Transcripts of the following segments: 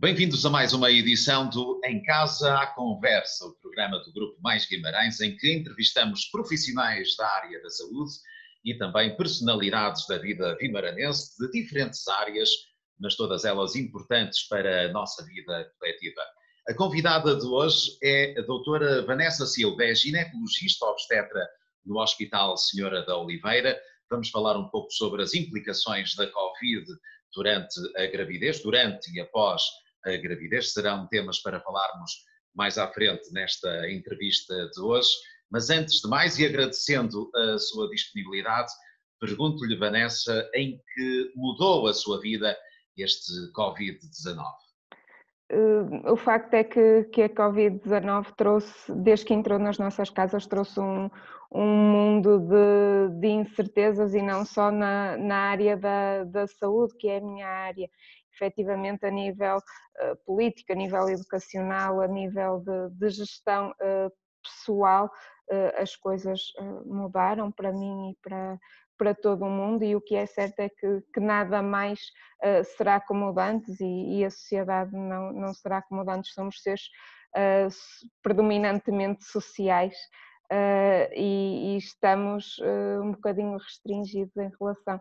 Bem-vindos a mais uma edição do Em Casa à Conversa, o programa do Grupo Mais Guimarães, em que entrevistamos profissionais da área da saúde e também personalidades da vida vimaranense de diferentes áreas, mas todas elas importantes para a nossa vida coletiva. A convidada de hoje é a doutora Vanessa Silva, é ginecologista obstetra no Hospital Senhora da Oliveira. Vamos falar um pouco sobre as implicações da Covid durante a gravidez, durante e após a gravidez. Serão temas para falarmos mais à frente nesta entrevista de hoje. Mas antes de mais, e agradecendo a sua disponibilidade, pergunto-lhe, Vanessa, em que mudou a sua vida este Covid-19? O facto é que a Covid-19 trouxe, desde que entrou nas nossas casas, trouxe um mundo de incertezas e não só na área da saúde, que é a minha área. Efetivamente, a nível político, a nível educacional, a nível de gestão pessoal, as coisas mudaram para mim e para todo o mundo, e o que é certo é que nada mais será como antes, e a sociedade não será como antes. Somos seres predominantemente sociais, e estamos um bocadinho restringidos em relação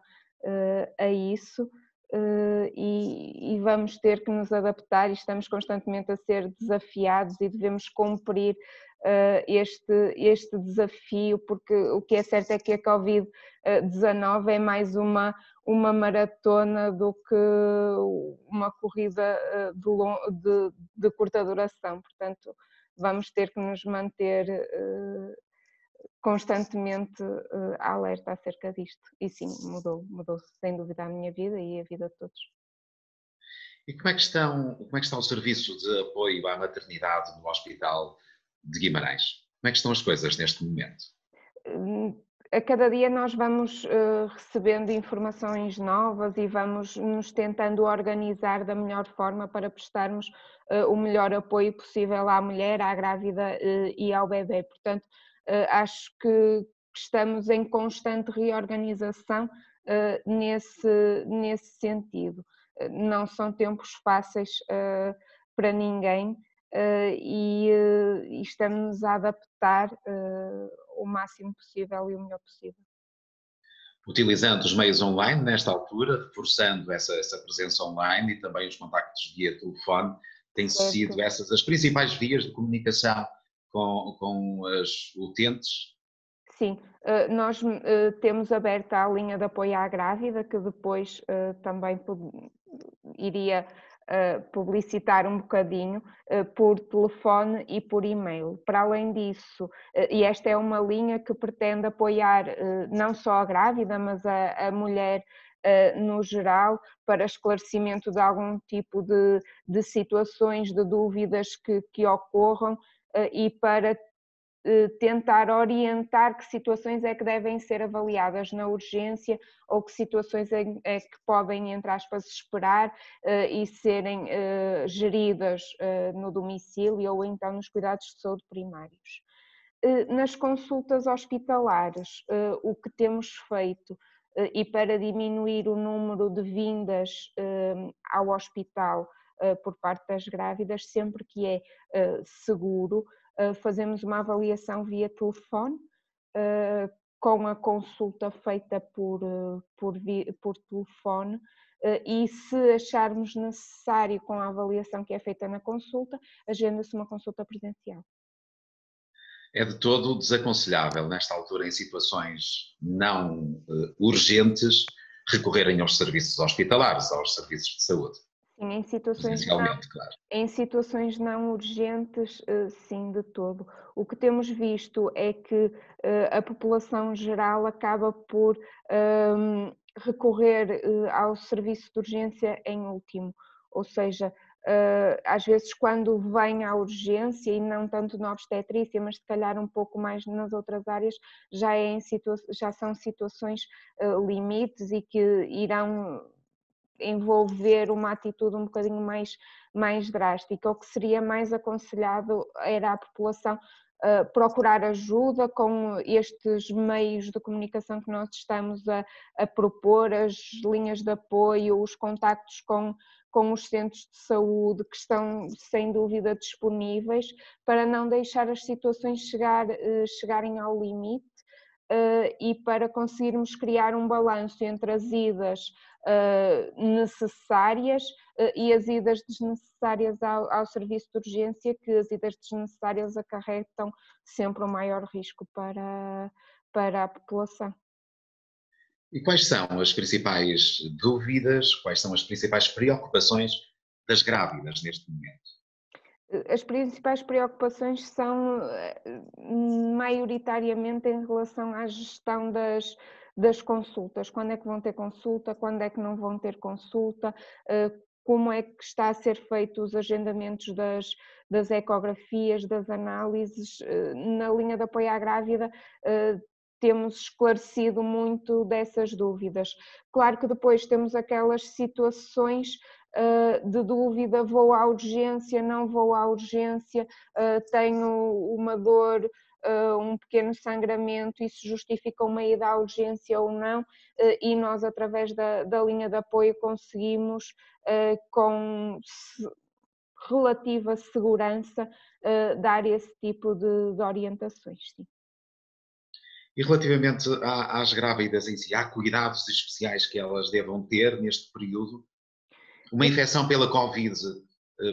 a isso. E vamos ter que nos adaptar, e estamos constantemente a ser desafiados e devemos cumprir este desafio, porque o que é certo é que a Covid-19 é mais uma maratona do que uma corrida de curta duração. Portanto, vamos ter que nos manter constantemente alerta acerca disto. E sim, mudou sem dúvida a minha vida e a vida de todos. E como é que está o serviço de apoio à maternidade no Hospital de Guimarães? Como é que estão as coisas neste momento? A cada dia nós vamos recebendo informações novas e vamos nos tentando organizar da melhor forma para prestarmos o melhor apoio possível à mulher, à grávida e ao bebê. Portanto, acho que estamos em constante reorganização nesse sentido. Não são tempos fáceis para ninguém, e estamos a adaptar o máximo possível e o melhor possível. Utilizando os meios online nesta altura, reforçando essa presença online e também os contactos via telefone, têm sido Certo. essas as principais vias de comunicação com as utentes? Sim, nós temos aberta a linha de apoio à grávida, que depois também iria publicitar um bocadinho por telefone e por e-mail. Para além disso, e esta é uma linha que pretende apoiar não só a grávida, mas a mulher no geral, para esclarecimento de algum tipo de situações, de dúvidas que ocorram, e para tentar orientar que situações é que devem ser avaliadas na urgência, ou que situações é que podem, entre aspas, esperar e serem geridas no domicílio ou então nos cuidados de saúde primários. Nas consultas hospitalares, o que temos feito, e para diminuir o número de vindas ao hospital por parte das grávidas, sempre que é seguro, fazemos uma avaliação via telefone, com a consulta feita por telefone, e se acharmos necessário, com a avaliação que é feita na consulta, agenda-se uma consulta presencial. É de todo desaconselhável, nesta altura, em situações não urgentes, recorrerem aos serviços hospitalares, aos serviços de saúde, Sim, presencialmente, claro. em situações não urgentes, sim, de todo. O que temos visto é que a população geral acaba por recorrer ao serviço de urgência em último, ou seja, às vezes quando vem à urgência, e não tanto na obstetrícia, mas se calhar um pouco mais nas outras áreas, já são situações limites e que irão envolver uma atitude um bocadinho mais drástica. O que seria mais aconselhado era a população procurar ajuda com estes meios de comunicação que nós estamos a propor, as linhas de apoio, os contactos com os centros de saúde que estão sem dúvida disponíveis, para não deixar as situações chegarem ao limite e para conseguirmos criar um balanço entre as idas necessárias e as idas desnecessárias ao serviço de urgência, que as idas desnecessárias acarretam sempre um maior risco para a população. E quais são as principais dúvidas, quais são as principais preocupações das grávidas neste momento? As principais preocupações são maioritariamente em relação à gestão das consultas. Quando é que vão ter consulta, quando é que não vão ter consulta, como é que está a ser feito os agendamentos das ecografias, das análises. Na linha de apoio à grávida temos esclarecido muito dessas dúvidas. Claro que depois temos aquelas situações de dúvida: vou à urgência, não vou à urgência, tenho uma dor, um pequeno sangramento, isso justifica uma ida à urgência ou não, e nós, através da linha de apoio, conseguimos, com relativa segurança, dar esse tipo de orientações. Sim. E relativamente às grávidas em si, há cuidados especiais que elas devam ter neste período? Uma infecção pela Covid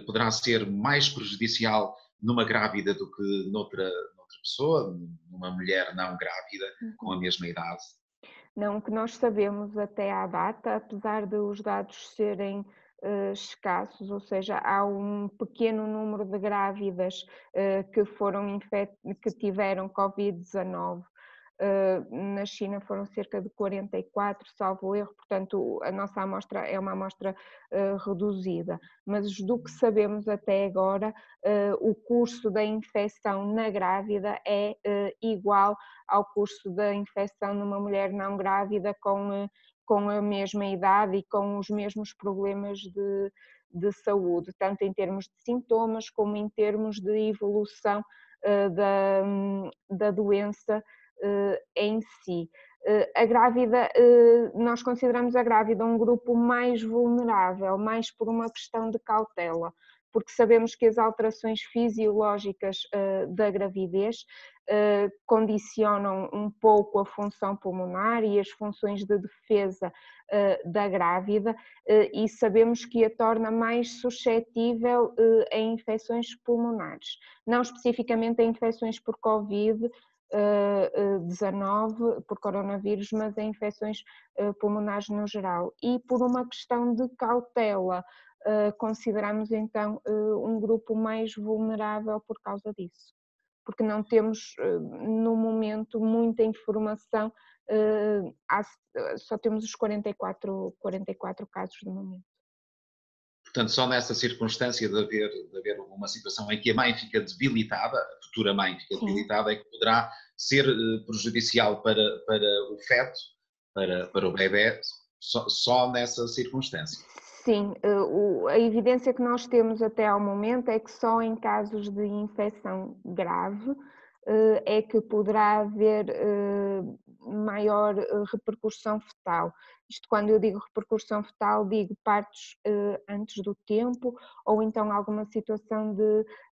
poderá ser mais prejudicial numa grávida do que noutra pessoa, numa mulher não grávida com a mesma idade? Não, o que nós sabemos até à data, apesar de os dados serem escassos, ou seja, há um pequeno número de grávidas que tiveram Covid-19. Na China foram cerca de 44, salvo erro, portanto a nossa amostra é uma amostra reduzida, mas do que sabemos até agora, o curso da infecção na grávida é igual ao curso da infecção numa mulher não grávida com a mesma idade e com os mesmos problemas de saúde, tanto em termos de sintomas como em termos de evolução da doença em si. A grávida, nós consideramos a grávida um grupo mais vulnerável, mais por uma questão de cautela, porque sabemos que as alterações fisiológicas da gravidez condicionam um pouco a função pulmonar e as funções de defesa da grávida, e sabemos que a torna mais suscetível a infecções pulmonares, não especificamente a infecções por Covid-19, por coronavírus, mas a infecções pulmonares no geral. E por uma questão de cautela, consideramos então um grupo mais vulnerável por causa disso, porque não temos no momento muita informação, só temos os 44 casos no momento. Portanto, só nessa circunstância de haver uma situação em que a mãe fica debilitada, a futura mãe fica debilitada, é que poderá ser prejudicial para o feto, para o bebé, só nessa circunstância. Sim, a evidência que nós temos até ao momento é que só em casos de infecção grave é que poderá haver maior repercussão fetal. Isto, quando eu digo repercussão fetal, digo partos antes do tempo ou então alguma situação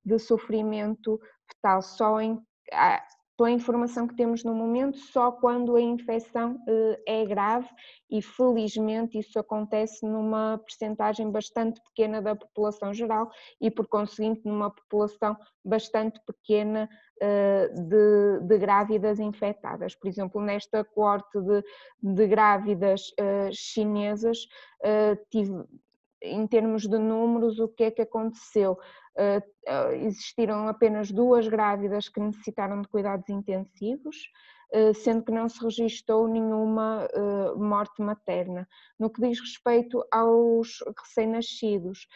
de sofrimento fetal. Pela informação que temos no momento, só quando a infecção é grave, e felizmente isso acontece numa percentagem bastante pequena da população geral e, por conseguinte, numa população bastante pequena de grávidas infectadas. Por exemplo, nesta coorte de grávidas chinesas, em termos de números, o que é que aconteceu? Existiram apenas 2 grávidas que necessitaram de cuidados intensivos, sendo que não se registou nenhuma morte materna. No que diz respeito aos recém-nascidos,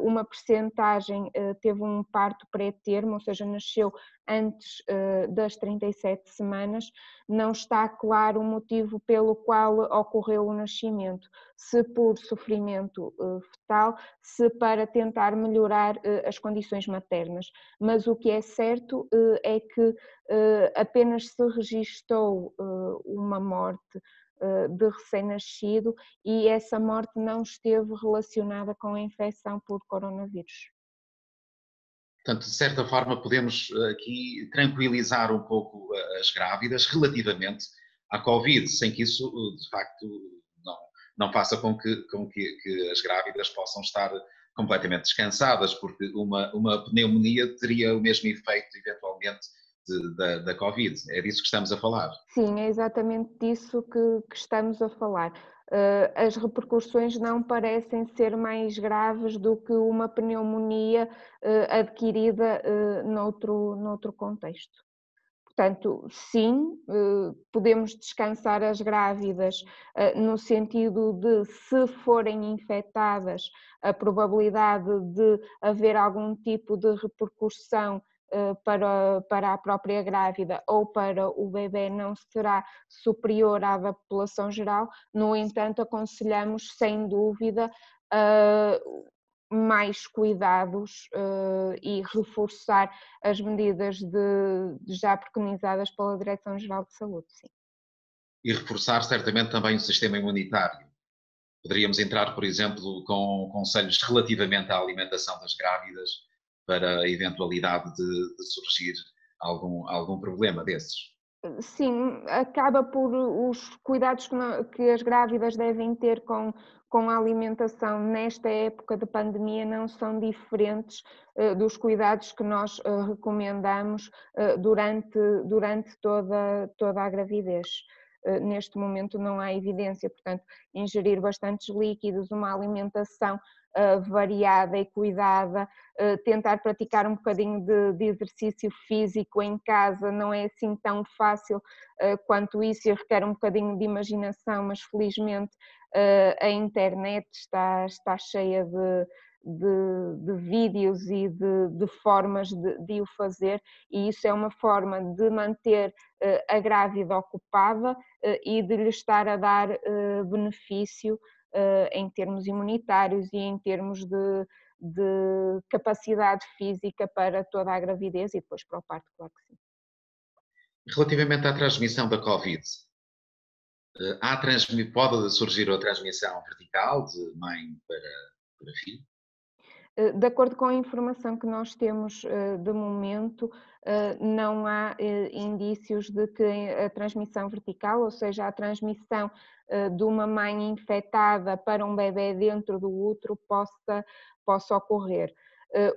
uma percentagem teve um parto pré-termo, ou seja, nasceu antes das 37 semanas, não está claro o motivo pelo qual ocorreu o nascimento, se por sofrimento fetal, se para tentar melhorar as condições maternas. Mas o que é certo é que apenas se registou uma morte de recém-nascido e essa morte não esteve relacionada com a infecção por coronavírus. Portanto, de certa forma, podemos aqui tranquilizar um pouco as grávidas relativamente à Covid, sem que isso, de facto, não, não faça com que as grávidas possam estar completamente descansadas, porque uma pneumonia teria o mesmo efeito, eventualmente, da Covid. É disso que estamos a falar. Sim, é exatamente disso que estamos a falar. As repercussões não parecem ser mais graves do que uma pneumonia adquirida noutro contexto. Portanto, sim, podemos descansar as grávidas no sentido de, se forem infectadas, a probabilidade de haver algum tipo de repercussão para a própria grávida ou para o bebê não será superior à da população geral. No entanto, aconselhamos sem dúvida mais cuidados e reforçar as medidas já preconizadas pela Direção-Geral de Saúde, sim. E reforçar certamente também o sistema imunitário. Poderíamos entrar, por exemplo, com conselhos relativamente à alimentação das grávidas para a eventualidade de surgir algum problema desses. Sim, acaba por os cuidados que as grávidas devem ter com a alimentação nesta época de pandemia não são diferentes dos cuidados que nós recomendamos durante toda a gravidez. Neste momento não há evidência, portanto, ingerir bastantes líquidos, uma alimentação variada e cuidada, tentar praticar um bocadinho de exercício físico em casa não é assim tão fácil quanto isso e requer um bocadinho de imaginação, mas felizmente a internet está cheia de vídeos e de formas de o fazer, e isso é uma forma de manter a grávida ocupada e de lhe estar a dar benefício em termos imunitários e em termos de capacidade física para toda a gravidez e depois para o parto, claro que sim. Relativamente à transmissão da Covid, pode surgir a transmissão vertical de mãe para filho? De acordo com a informação que nós temos de momento, não há indícios de que a transmissão vertical, ou seja, a transmissão de uma mãe infectada para um bebê dentro do útero possa ocorrer.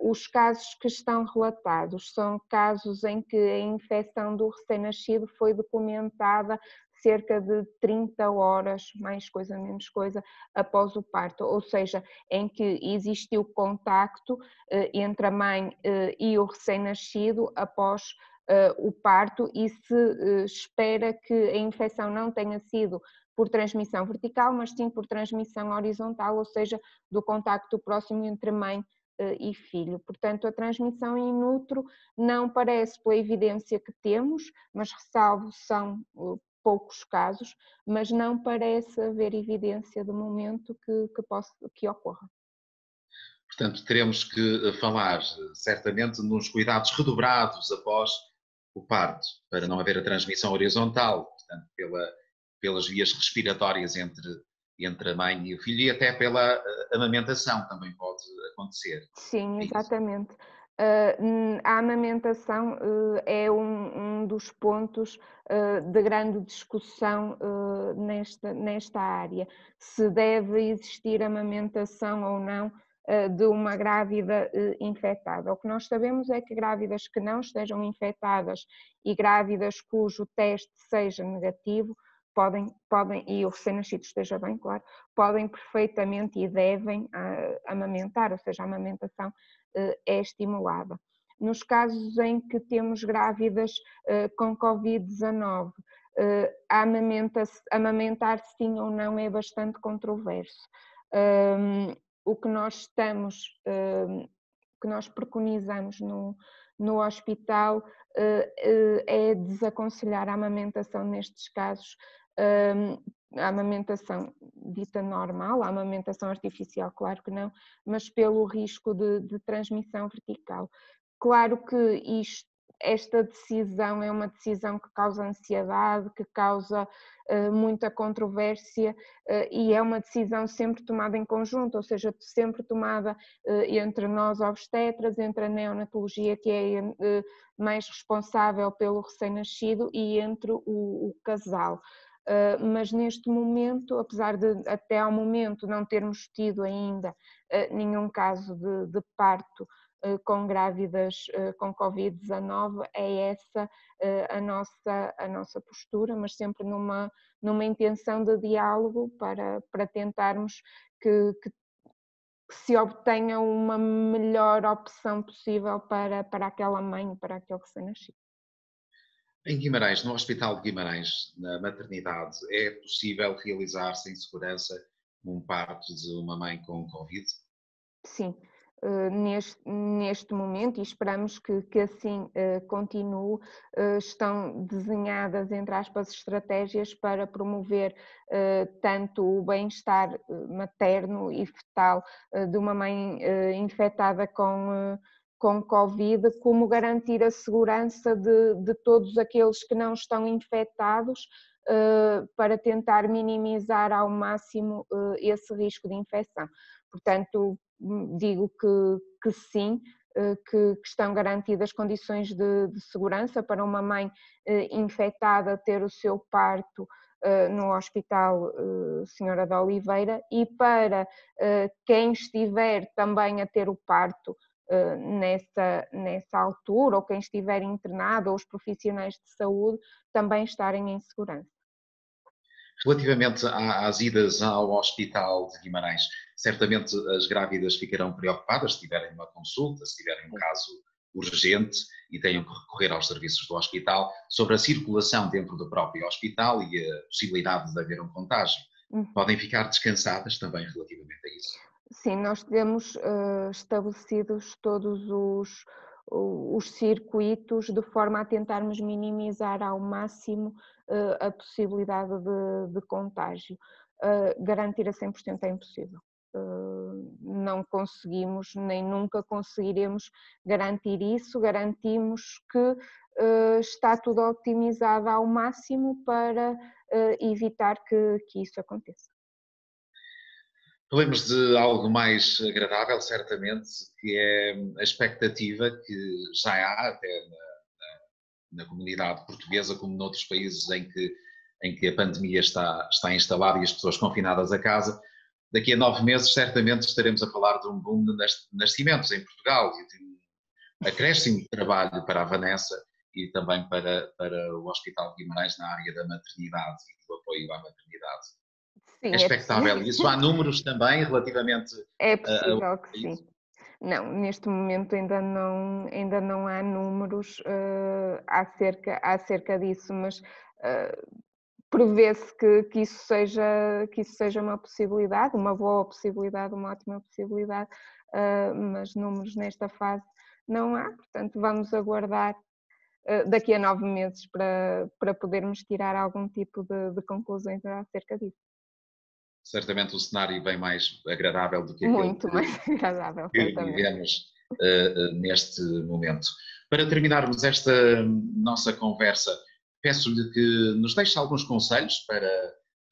Os casos que estão relatados são casos em que a infecção do recém-nascido foi documentada cerca de 30 horas, mais coisa, menos coisa, após o parto, ou seja, em que existiu contacto entre a mãe e o recém-nascido após o parto e se espera que a infecção não tenha sido por transmissão vertical, mas sim por transmissão horizontal, ou seja, do contacto próximo entre mãe e filho. Portanto, a transmissão in utero não parece, pela evidência que temos, mas ressalvo, são poucos casos, mas não parece haver evidência de momento que ocorra. Portanto, teremos que falar certamente nos cuidados redobrados após o parto, para não haver a transmissão horizontal, portanto, pelas vias respiratórias entre a mãe e o filho e até pela amamentação também pode acontecer. Sim, É isso. exatamente. A amamentação é um dos pontos de grande discussão nesta área. Se deve existir amamentação ou não de uma grávida infectada. O que nós sabemos é que grávidas que não estejam infectadas e grávidas cujo teste seja negativo e o recém-nascido esteja bem, claro, podem perfeitamente e devem amamentar, ou seja, a amamentação é estimulada. Nos casos em que temos grávidas com Covid-19, amamentar sim ou não é bastante controverso. O que nós preconizamos no hospital, é desaconselhar a amamentação nestes casos, a amamentação dita normal, a amamentação artificial, claro que não, mas pelo risco de transmissão vertical. Claro que esta decisão é uma decisão que causa ansiedade, que causa muita controvérsia, e é uma decisão sempre tomada em conjunto, ou seja, sempre tomada entre nós obstetras, entre a neonatologia, que é mais responsável pelo recém-nascido, e entre o casal. Mas neste momento, apesar de até ao momento não termos tido ainda nenhum caso de parto com grávidas com Covid-19, é essa a nossa postura, mas sempre numa intenção de diálogo para tentarmos que se obtenha uma melhor opção possível para aquela mãe, para aquele recém-nascido. Em Guimarães, no Hospital de Guimarães, na maternidade, é possível realizar sem segurança um parto de uma mãe com Covid? Sim, neste momento, e esperamos que assim continue, estão desenhadas, entre aspas, estratégias para promover tanto o bem-estar materno e fetal de uma mãe infectada com Covid, como garantir a segurança de todos aqueles que não estão infectados, para tentar minimizar ao máximo esse risco de infecção. Portanto, digo que sim, que estão garantidas condições de segurança para uma mãe infectada ter o seu parto no Hospital Senhora da Oliveira, e para quem estiver também a ter o parto nessa altura, ou quem estiver internado, ou os profissionais de saúde, também estarem em segurança. Relativamente às idas ao Hospital de Guimarães, certamente as grávidas ficarão preocupadas se tiverem uma consulta, se tiverem um caso urgente e tenham que recorrer aos serviços do hospital, sobre a circulação dentro do próprio hospital e a possibilidade de haver um contágio. Podem ficar descansadas também relativamente a isso? Sim, nós temos estabelecidos todos os circuitos de forma a tentarmos minimizar ao máximo a possibilidade de contágio. Garantir a 100% é impossível. Não conseguimos, nem nunca conseguiremos garantir isso. Garantimos que está tudo otimizado ao máximo para evitar que isso aconteça. Falemos de algo mais agradável, certamente, que é a expectativa que já há até na comunidade portuguesa, como noutros países em que a pandemia está instalada e as pessoas confinadas a casa. Daqui a 9 meses, certamente, estaremos a falar de um boom de nascimentos em Portugal e de um acréscimo de trabalho para a Vanessa e também para o Hospital de Guimarães na área da maternidade e do apoio à maternidade. Sim, É expectável isso? Há números também relativamente é a possível que sim. isso? Não, neste momento ainda não há números acerca disso, mas prevê-se que isso seja uma possibilidade, uma boa possibilidade, uma ótima possibilidade, mas números nesta fase não há, portanto vamos aguardar daqui a 9 meses para podermos tirar algum tipo de conclusões acerca disso. Certamente um cenário bem mais agradável do que aquele Muito mais agradável, que certamente. vivemos neste momento. Para terminarmos esta nossa conversa, peço-lhe que nos deixe alguns conselhos para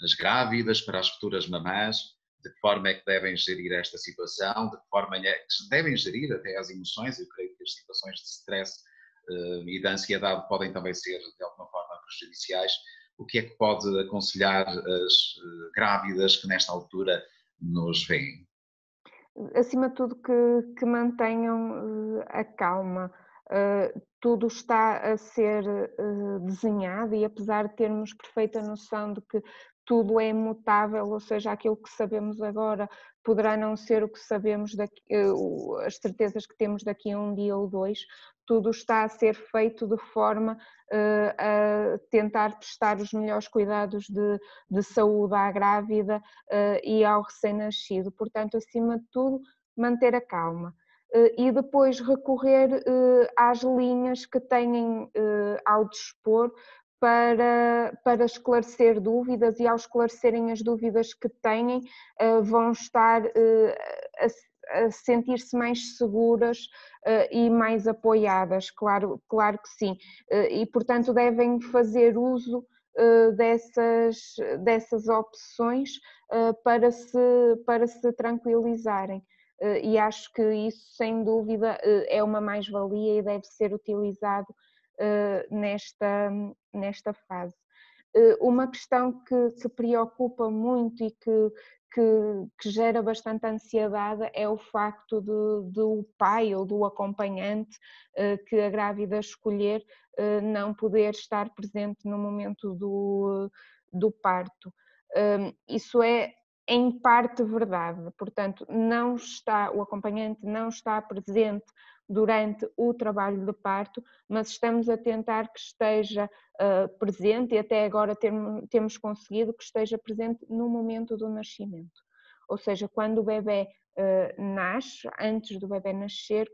as grávidas, para as futuras mamãs, de que forma é que devem gerir esta situação, de que forma é que se devem gerir até as emoções. Eu creio que as situações de stress e de ansiedade podem também ser, de alguma forma, prejudiciais. O que é que pode aconselhar as grávidas que nesta altura nos veem? Acima de tudo que mantenham a calma. Tudo está a ser desenhado, e apesar de termos perfeita noção de que tudo é imutável, ou seja, aquilo que sabemos agora poderá não ser o que sabemos as certezas que temos daqui a um dia ou dois. Tudo está a ser feito de forma a tentar prestar os melhores cuidados de saúde à grávida e ao recém-nascido. Portanto, acima de tudo, manter a calma. e depois recorrer às linhas que têm ao dispor para esclarecer dúvidas, e ao esclarecerem as dúvidas que têm, vão estar a sentir-se mais seguras e mais apoiadas, claro que sim, e portanto devem fazer uso dessas opções para se tranquilizarem. E acho que isso, sem dúvida, é uma mais-valia e deve ser utilizado nesta fase. Uma questão que preocupa muito e que gera bastante ansiedade é o facto do pai ou do acompanhante que a grávida escolher não poder estar presente no momento do parto. Isso é em parte verdade, portanto, o acompanhante não está presente durante o trabalho de parto, mas estamos a tentar que esteja presente, e até agora temos conseguido que esteja presente no momento do nascimento. Ou seja, quando o bebê nasce, antes do bebê nascer,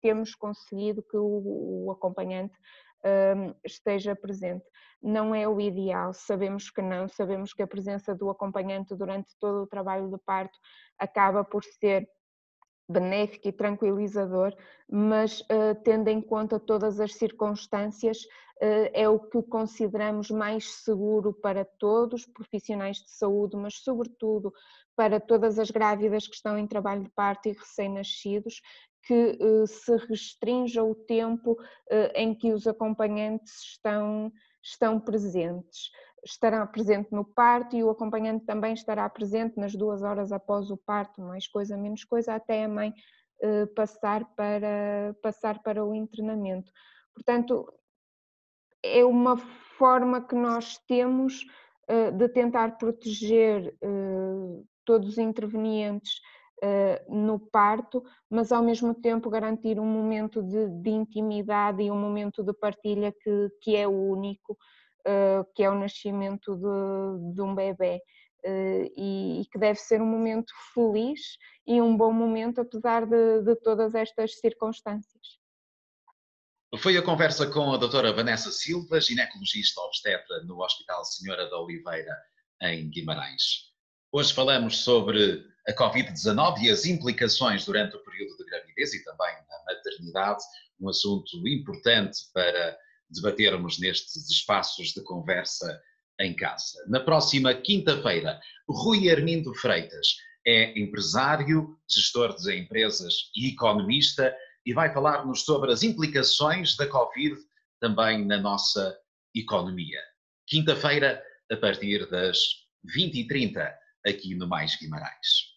temos conseguido que o acompanhante esteja presente. Não é o ideal, sabemos que não, sabemos que a presença do acompanhante durante todo o trabalho de parto acaba por ser benéfico e tranquilizador, mas tendo em conta todas as circunstâncias, é o que consideramos mais seguro para todos, profissionais de saúde, mas sobretudo para todas as grávidas que estão em trabalho de parto e recém-nascidos, que se restrinja o tempo em que os acompanhantes estão presentes. Estará presente no parto e o acompanhante também estará presente nas 2 horas após o parto, mais coisa, menos coisa, até a mãe passar para o internamento. Portanto, é uma forma que nós temos de tentar proteger todos os intervenientes no parto, mas ao mesmo tempo garantir um momento de intimidade e um momento de partilha que é único, que é o nascimento de um bebê, e que deve ser um momento feliz e um bom momento, apesar de todas estas circunstâncias. Foi a conversa com a doutora Vanessa Silva, ginecologista obstetra no Hospital Senhora da Oliveira, em Guimarães. Hoje falamos sobre a Covid-19 e as implicações durante o período de gravidez e também na maternidade, um assunto importante para debatermos nestes espaços de conversa em casa. Na próxima quinta-feira, Rui Armindo Freitas é empresário, gestor de empresas e economista, e vai falar-nos sobre as implicações da Covid também na nossa economia. Quinta-feira, a partir das 20h30, aqui no Mais Guimarães.